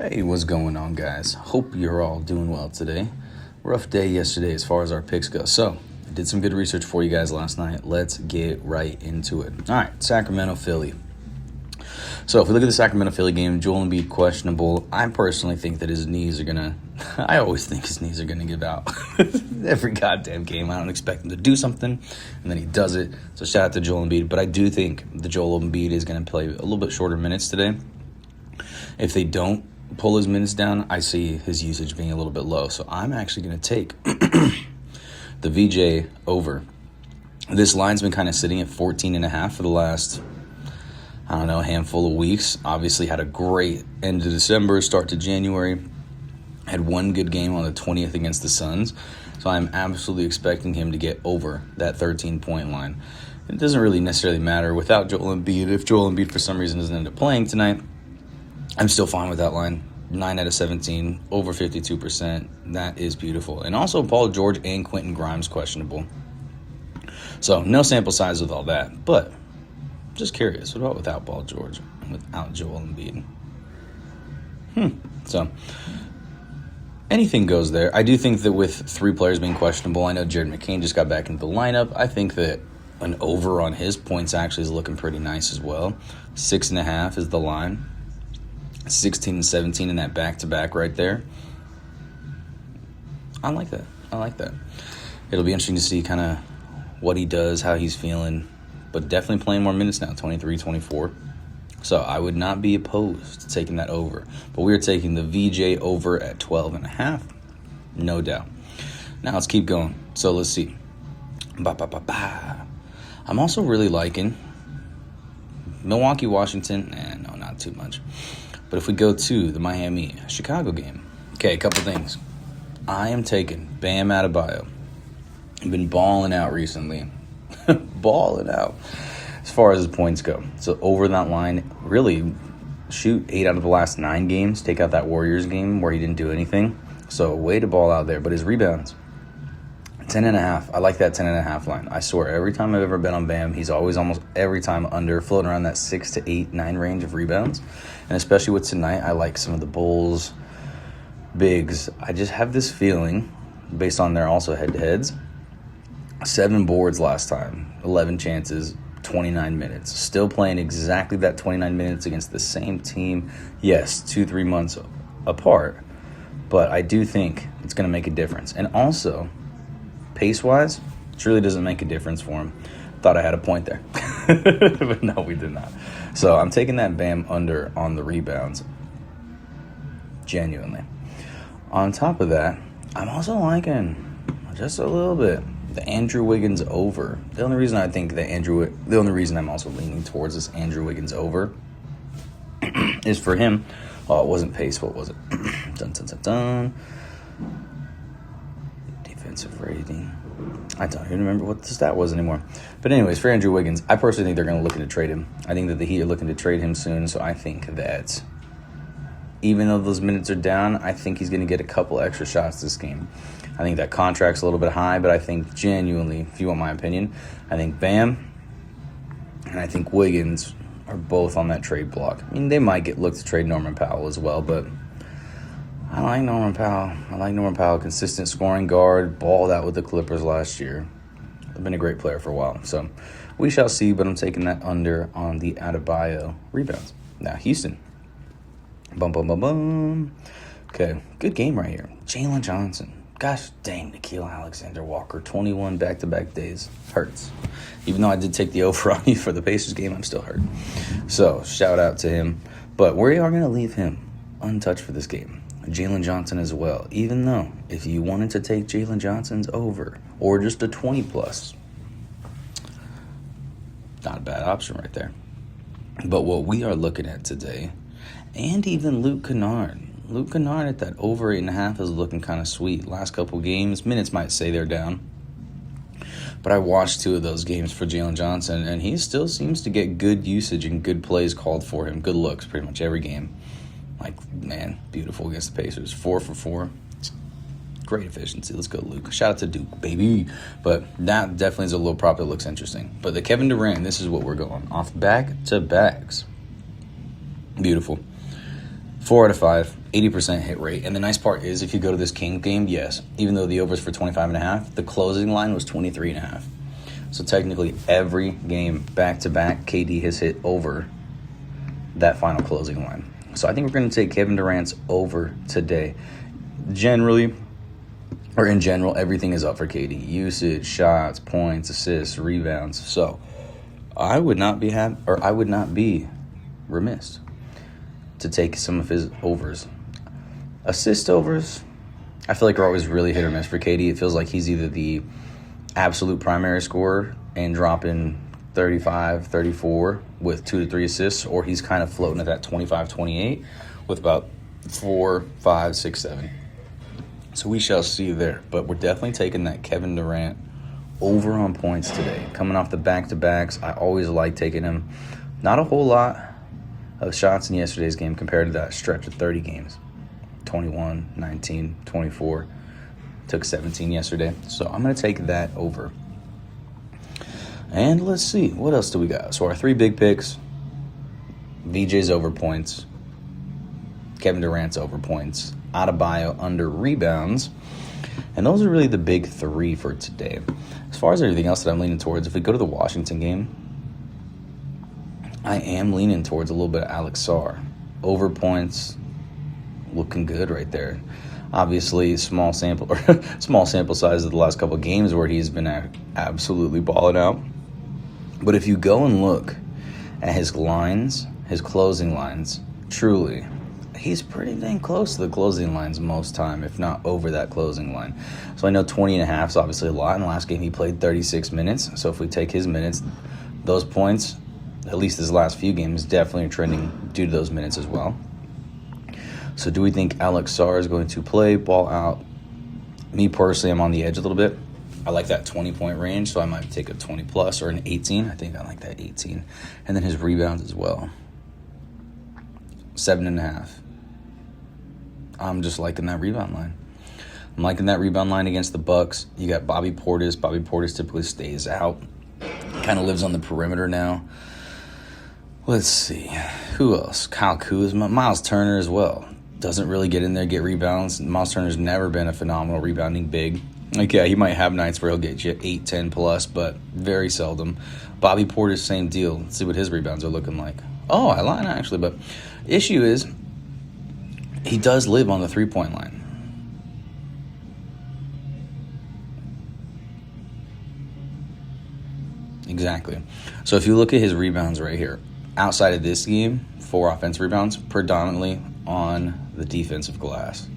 Hey, what's going on, guys? Hope you're all doing well today. Rough day yesterday as far as our picks go. So, I did some good research for you guys last night. Let's get right into it. All right, Sacramento, Philly. So, if we look at the Sacramento, Philly game, Joel Embiid questionable. I personally think that his knees are going to... I always think his knees are going to give out. Every goddamn game, I don't expect him to do something, and then he does it. So, shout out to Joel Embiid. But I do think that Joel Embiid is going to play a little bit shorter minutes today. If they don't pull his minutes down, I see his usage being a little bit low. So I'm actually going to take the VJ over. This line's been kind of sitting at 14.5 for the last, handful of weeks. Obviously had a great end of December, start to January. Had one good game on the 20th against the Suns. So I'm absolutely expecting him to get over that 13-point line. It doesn't really necessarily matter without Joel Embiid. If Joel Embiid for some reason doesn't end up playing tonight, I'm still fine with that line. 9 out of 17, over 52%. That is beautiful. And also Paul George and Quentin Grimes questionable. So no sample size with all that. But just curious, what about without Paul George and without Joel Embiid? So anything goes there. I do think that with three players being questionable, I know Jared McCain just got back into the lineup. I think that an over on his points actually is looking pretty nice as well. 6.5 is the line. 16 and 17 in that back-to-back right there. I like that. It'll be interesting to see kind of what he does, how he's feeling, but definitely playing more minutes now, 23, 24. So I would not be opposed to taking that over. But we're taking the VJ over at 12.5, no doubt. Now let's keep going. So let's see. I'm also really liking Milwaukee, Washington. No, not too much. But if we go to the Miami-Chicago game, okay, a couple things. I am taking Bam Adebayo. I've been balling out recently. Balling out as far as his points go. So over that line, really shoot 8 out of the last 9 games. Take out that Warriors game where he didn't do anything. So way to ball out there. But his rebounds, 10.5. I like that 10.5 line. I swear, every time I've ever been on Bam, he's always almost every time under, floating around that 6 to 8, 9 range of rebounds. And especially with tonight, I like some of the Bulls bigs. I just have this feeling, based on their also head-to-heads, 7 boards last time, 11 chances, 29 minutes. Still playing exactly that 29 minutes against the same team. Yes, 2-3 months apart. But I do think it's going to make a difference. And also, pace-wise, it really doesn't make a difference for him. Thought I had a point there. But no, we did not. So I'm taking that Bam under on the rebounds. Genuinely. On top of that, I'm also liking, just a little bit, the Andrew Wiggins over. The only reason I'm also leaning towards this Andrew Wiggins over is for him. Oh, it wasn't pace. What was it? Dun. Defensive rating. I don't even remember what the stat was anymore. But anyways, for Andrew Wiggins, I personally think they're going to look to trade him. I think that the Heat are looking to trade him soon. So I think that even though those minutes are down, I think he's going to get a couple extra shots this game. I think that contract's a little bit high, but I think genuinely, if you want my opinion, I think Bam and I think Wiggins are both on that trade block. I mean, they might look to trade Norman Powell as well, but I like Norman Powell. Consistent scoring guard, balled out with the Clippers last year. Been a great player for a while. So we shall see, but I'm taking that under on the Adebayo rebounds. Now, Houston. Bum. Okay, good game right here. Jalen Johnson. Gosh dang, Nickeil Alexander-Walker. 21 back-to-back days. Hurts. Even though I did take the over on you for the Pacers game, I'm still hurt. So, shout out to him. But we are going to leave him untouched for this game. Jalen Johnson as well, even though if you wanted to take Jalen Johnson's over or just a 20+, not a bad option right there. But what we are looking at today, and even Luke Kennard at that over 8.5 is looking kind of sweet. Last couple games, minutes might say they're down, but I watched 2 of those games for Jalen Johnson, and he still seems to get good usage and good plays called for him, good looks pretty much every game. Like, man, beautiful against the Pacers. 4 for 4. Great efficiency. Let's go, Luke. Shout out to Duke, baby. But that definitely is a little prop that looks interesting. But the Kevin Durant, this is what we're going. Off back-to-backs. Beautiful. 4 out of 5, 80% hit rate. And the nice part is if you go to this Kings game, yes, even though the over's for 25.5, the closing line was 23.5. So technically every game back-to-back, KD has hit over that final closing line. So I think we're going to take Kevin Durant's over today. In general, everything is up for KD. Usage, shots, points, assists, rebounds. So I would not be remiss to take some of his overs. Assist overs, I feel like are always really hit or miss for KD. It feels like he's either the absolute primary scorer and dropping 35, 34 with 2 to 3 assists, or he's kind of floating at that 25, 28 with about 4, 5, 6, 7. So we shall see there. But we're definitely taking that Kevin Durant over on points today. Coming off the back-to-backs, I always like taking him. Not a whole lot of shots in yesterday's game compared to that stretch of 30 games. 21, 19, 24. Took 17 yesterday. So I'm going to take that over. And let's see. What else do we got? So our 3 big picks. VJ's over points. Kevin Durant's over points. Adebayo under rebounds. And those are really the big 3 for today. As far as everything else that I'm leaning towards, if we go to the Washington game, I am leaning towards a little bit of Alex Sarr. Over points, looking good right there. Obviously, small sample size of the last couple of games where he's been absolutely balling out. But if you go and look at his lines, his closing lines, truly, he's pretty dang close to the closing lines most time, if not over that closing line. So I know 20.5 is obviously a lot. In the last game, he played 36 minutes. So if we take his minutes, those points, at least his last few games, definitely are trending due to those minutes as well. So do we think Alex Sarr is going to play ball out? Me personally, I'm on the edge a little bit. I like that 20-point range, so I might take a 20-plus or an 18. I think I like that 18. And then his rebounds as well. 7.5. I'm just liking that rebound line. I'm liking that rebound line against the Bucks. You got Bobby Portis. Bobby Portis typically stays out. Kind of lives on the perimeter now. Let's see. Who else? Kyle Kuzma. Miles Turner as well. Doesn't really get in there, get rebounds. Miles Turner's never been a phenomenal rebounding big. Like, yeah, he might have nights where he'll get you 8, 10 plus, but very seldom. Bobby Portis, same deal. Let's see what his rebounds are looking like. Oh, I lied, actually, but issue is he does live on the three-point line. Exactly. So if you look at his rebounds right here, outside of this game, 4 offensive rebounds, predominantly on the defensive glass.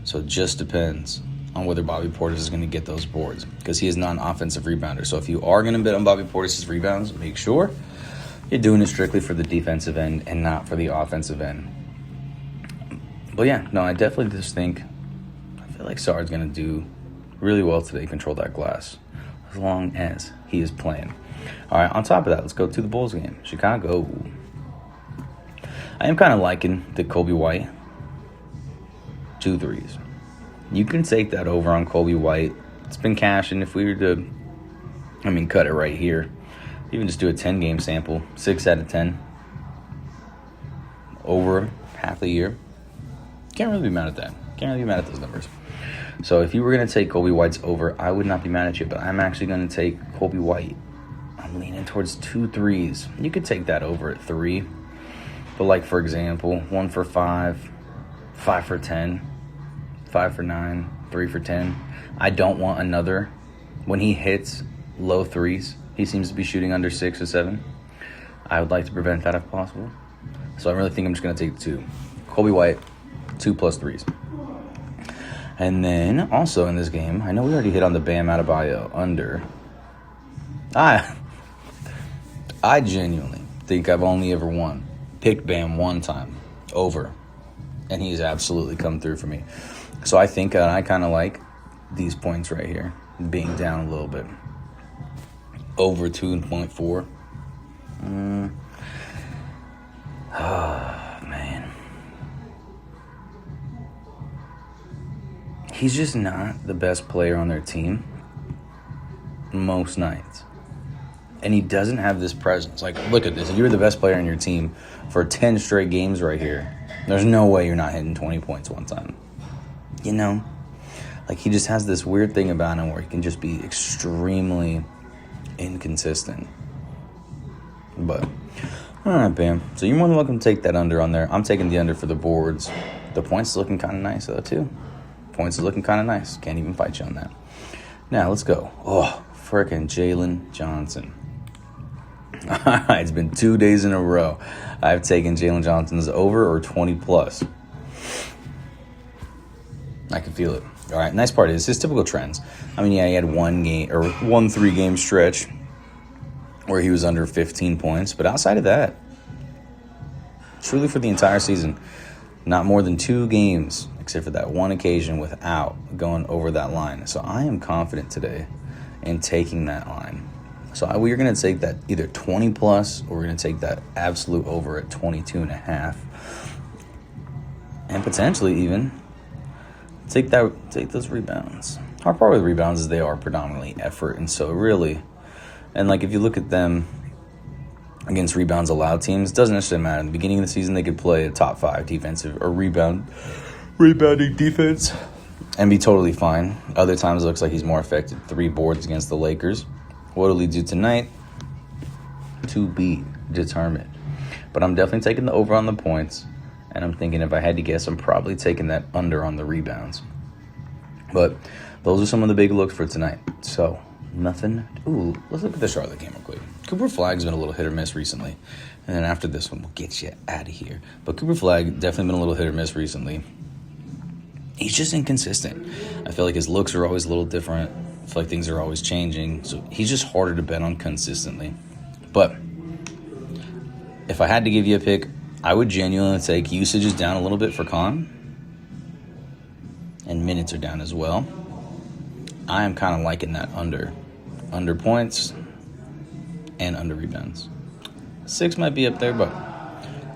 So it just depends on whether Bobby Portis is going to get those boards, because he is not an offensive rebounder. So if you are going to bet on Bobby Portis' rebounds, make sure you're doing it strictly for the defensive end and not for the offensive end. But yeah, no, I definitely just think, I feel like Sarr's going to do really well today, control that glass, as long as he is playing. All right, on top of that, let's go to the Bulls game. Chicago. I am kind of liking the Kobe White 2 threes. You can take that over on Kobe White. It's been cashing. If we were to, cut it right here. Even just do a 10-game sample, 6 out of 10. Over half a year. Can't really be mad at that. Can't really be mad at those numbers. So if you were going to take Kobe White's over, I would not be mad at you, but I'm actually going to take Kobe White. I'm leaning towards 2 threes. You could take that over at 3. But like, for example, 1 for 5, 5 for 10, 5 for 9, 3 for 10. I don't want another. When he hits low threes, he seems to be shooting under 6 or 7. I would like to prevent that if possible. So I really think I'm just going to take 2. Kobe White, 2 plus 3s. And then also in this game, I know we already hit on the Bam Adebayo under. I genuinely think I've only ever picked Bam one time over, and he's absolutely come through for me. So I think I kind of like these points right here being down a little bit. Over 2.4. Oh, man. He's just not the best player on their team most nights. And he doesn't have this presence. Like, look at this. If you're the best player on your team for 10 straight games right here, There's no way you're not hitting 20 points one time. You know? Like, he just has this weird thing about him where he can just be extremely inconsistent. But, all right, Bam. So you're more than welcome to take that under on there. I'm taking the under for the boards. The points is looking kind of nice, though, too. Points is looking kind of nice. Can't even fight you on that. Now, let's go. Oh, frickin' Jalen Johnson. It's been 2 days in a row. I've taken Jalen Johnson's over or 20 plus. I can feel it. All right, nice part is his typical trends. I mean, yeah, he had 1 3-game stretch where he was under 15 points. But outside of that, truly for the entire season, not more than 2 games, except for that one occasion without going over that line. So I am confident today in taking that line. So we're going to take that either 20 plus or we're going to take that absolute over at 22.5. And potentially even take those rebounds. Our part with rebounds is they are predominantly effort. And so really, and like if you look at them against rebounds allowed teams, it doesn't necessarily matter. In the beginning of the season, they could play a top 5 defensive or rebounding defense and be totally fine. Other times it looks like he's more effective. 3 boards against the Lakers. What'll he do tonight? To be determined. But I'm definitely taking the over on the points. And I'm thinking if I had to guess, I'm probably taking that under on the rebounds. But those are some of the big looks for tonight. So, nothing. Ooh, let's look at the Charlotte game real quick. Cooper Flagg's been a little hit or miss recently. And then after this one, we'll get you out of here. But Cooper Flagg definitely been a little hit or miss recently. He's just inconsistent. I feel like his looks are always a little different. I feel like things are always changing. So he's just harder to bet on consistently. But if I had to give you a pick, I would genuinely take usages down a little bit for Con. And minutes are down as well. I am kind of liking that under. Under points and under rebounds. 6 might be up there, but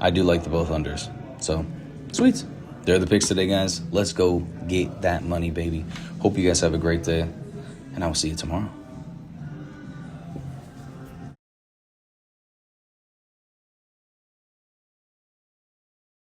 I do like the both unders. So, sweet. They're the picks today, guys. Let's go get that money, baby. Hope you guys have a great day, and I will see you tomorrow.